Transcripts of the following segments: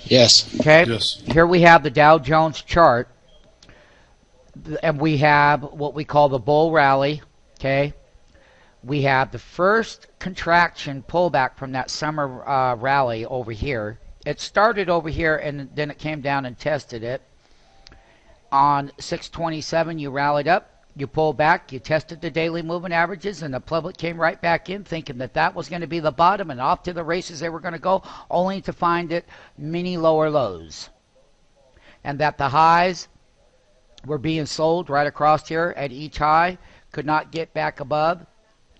Yes. Okay. Yes. Here we have the Dow Jones chart, and we have what we call the bull rally. Okay. We have the first contraction pullback from that summer rally over here. It started over here, and then it came down and tested it. On 627, you rallied up. You pulled back, you tested the daily moving averages, and the public came right back in thinking that that was going to be the bottom, and off to the races they were going to go, only to find it many lower lows. And that the highs were being sold right across here at each high, could not get back above.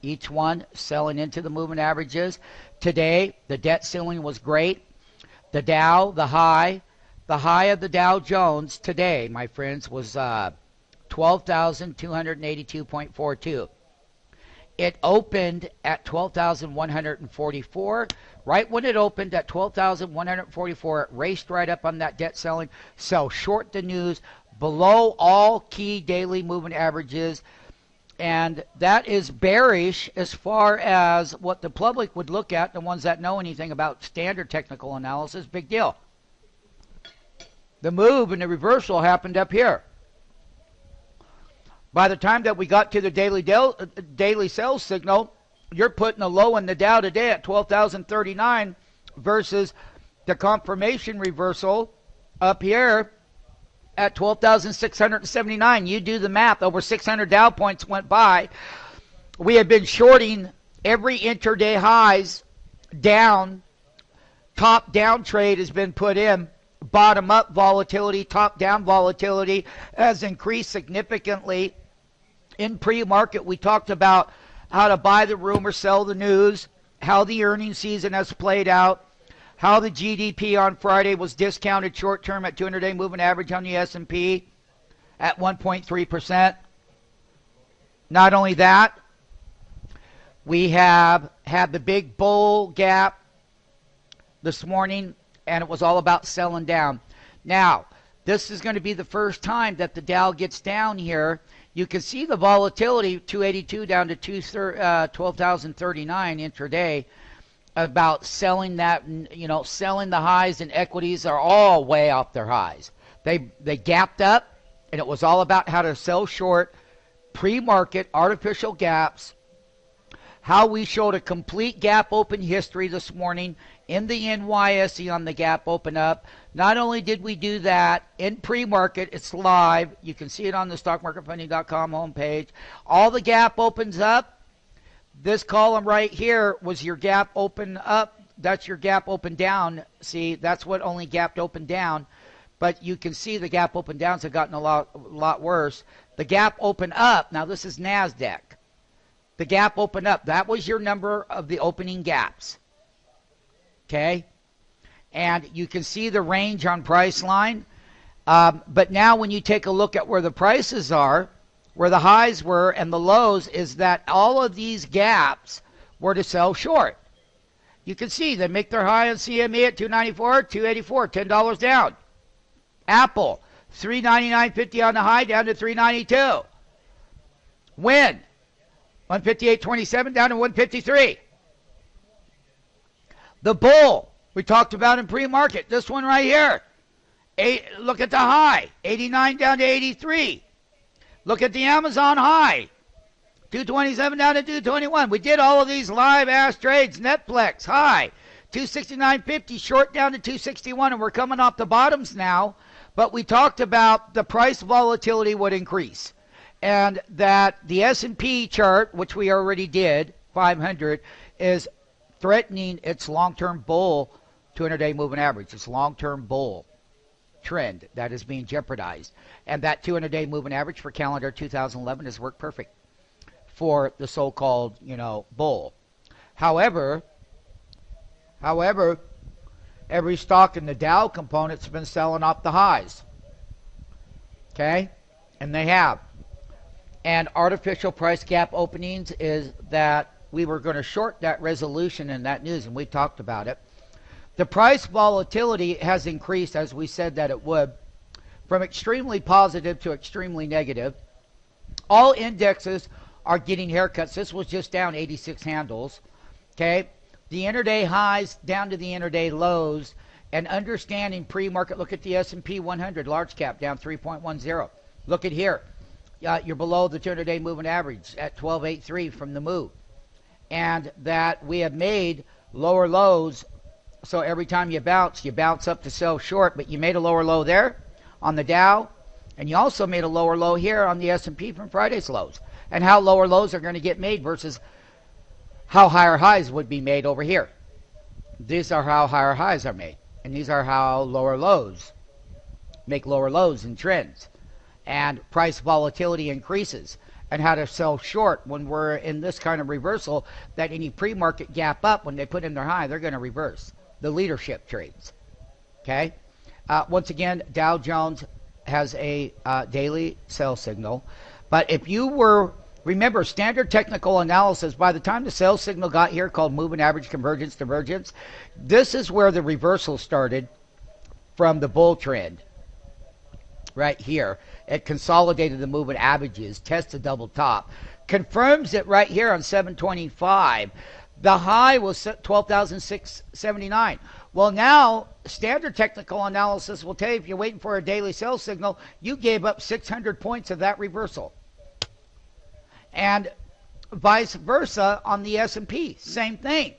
Each one selling into the moving averages. Today, the debt ceiling was great. The Dow, the high of the Dow Jones today, my friends, was 12,282.42. It opened at 12,144. Right when it opened at 12,144, it raced right up on that debt selling. Sell short the news below all key daily moving averages. And that is bearish as far as what the public would look at, the ones that know anything about standard technical analysis. Big deal. The move and the reversal happened up here. By the time that we got to the daily sales signal, you're putting a low in the Dow today at 12,039 versus the confirmation reversal up here at 12,679. You do the math. Over 600 Dow points went by. We have been shorting every intraday highs down. Top down trade has been put in. Bottom up volatility, top down volatility has increased significantly. In pre-market, we talked about how to buy the rumor, sell the news, how the earnings season has played out, how the GDP on Friday was discounted short-term at 200-day moving average on the S&P at 1.3%. Not only that, we have had the big bull gap this morning, and it was all about selling down. Now, this is going to be the first time that the Dow gets down here. You can see the volatility, 282 down to 12,039 intraday. About selling that, selling the highs, and equities are all way off their highs. They gapped up, and it was all about how to sell short, pre-market, artificial gaps. How we showed a complete gap open history this morning in the NYSE on the gap open up. Not only did we do that in pre-market, it's live. You can see it on the stockmarketfunding.com homepage. All the gap opens up. This column right here was your gap open up. That's your gap open down. See, that's what only gapped open down. But you can see the gap open downs have gotten a lot worse. The gap open up, now this is NASDAQ. The gap open up, that was your number of the opening gaps. Okay? And you can see the range on price line. But now when you take a look at where the prices are, where the highs were and the lows, is that all of these gaps were to sell short. You can see they make their high on CME at 294, 284, $10 down. Apple, 399.50 on the high, down to 392. Win, 158.27 down to 153. The bull, we talked about in pre-market, this one right here. Look at the high, 89 down to 83. Look at the Amazon high, 227 down to 221. We did all of these live ass trades. Netflix high, 269.50, short down to 261, and we're coming off the bottoms now. But we talked about the price volatility would increase, and that the S&P chart, which we already did, 500, is threatening its long-term bull 200-day moving average. Its long-term bull trend that is being jeopardized. And that 200-day moving average for calendar 2011 has worked perfect for the so-called, bull. However, every stock in the Dow component's been selling off the highs. Okay? And they have. And artificial price gap openings is that we were going to short that resolution in that news, and we talked about it. The price volatility has increased, as we said that it would, from extremely positive to extremely negative. All indexes are getting haircuts. This was just down 86 handles. Okay? The intraday highs down to the intraday lows and understanding pre-market. Look at the S&P 100 large cap down 3.10. Look at here. You're below the 200-day moving average at 12.83 from the move. And that we have made lower lows. So every time you bounce up to sell short, but you made a lower low there on the Dow, and you also made a lower low here on the S&P from Friday's lows. And how lower lows are going to get made versus how higher highs would be made over here. These are how higher highs are made. And these are how lower lows make lower lows in trends. And price volatility increases. And how to sell short when we're in this kind of reversal, that any pre-market gap up, when they put in their high, they're going to reverse the leadership trades. Okay? Once again, Dow Jones has a daily sell signal. But if you were, remember, standard technical analysis, by the time the sell signal got here, called moving average convergence divergence, this is where the reversal started from the bull trend. Right here. It consolidated the moving averages, tested double top, confirms it right here on 725. The high was 12,679. Well, now standard technical analysis will tell you, if you're waiting for a daily sell signal, you gave up 600 points of that reversal. And vice versa on the S&P, same thing.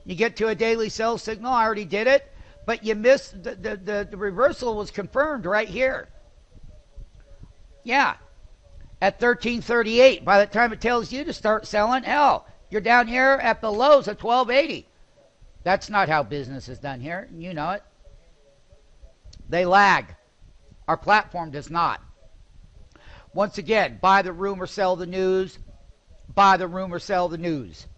You get to a daily sell signal, I already did it, but you missed the reversal was confirmed right here. Yeah, at 1338. By the time it tells you to start selling, hell, you're down here at the lows of 1280. That's not how business is done here. You know it. They lag. Our platform does not. Once again, buy the rumor, sell the news. Buy the rumor, sell the news.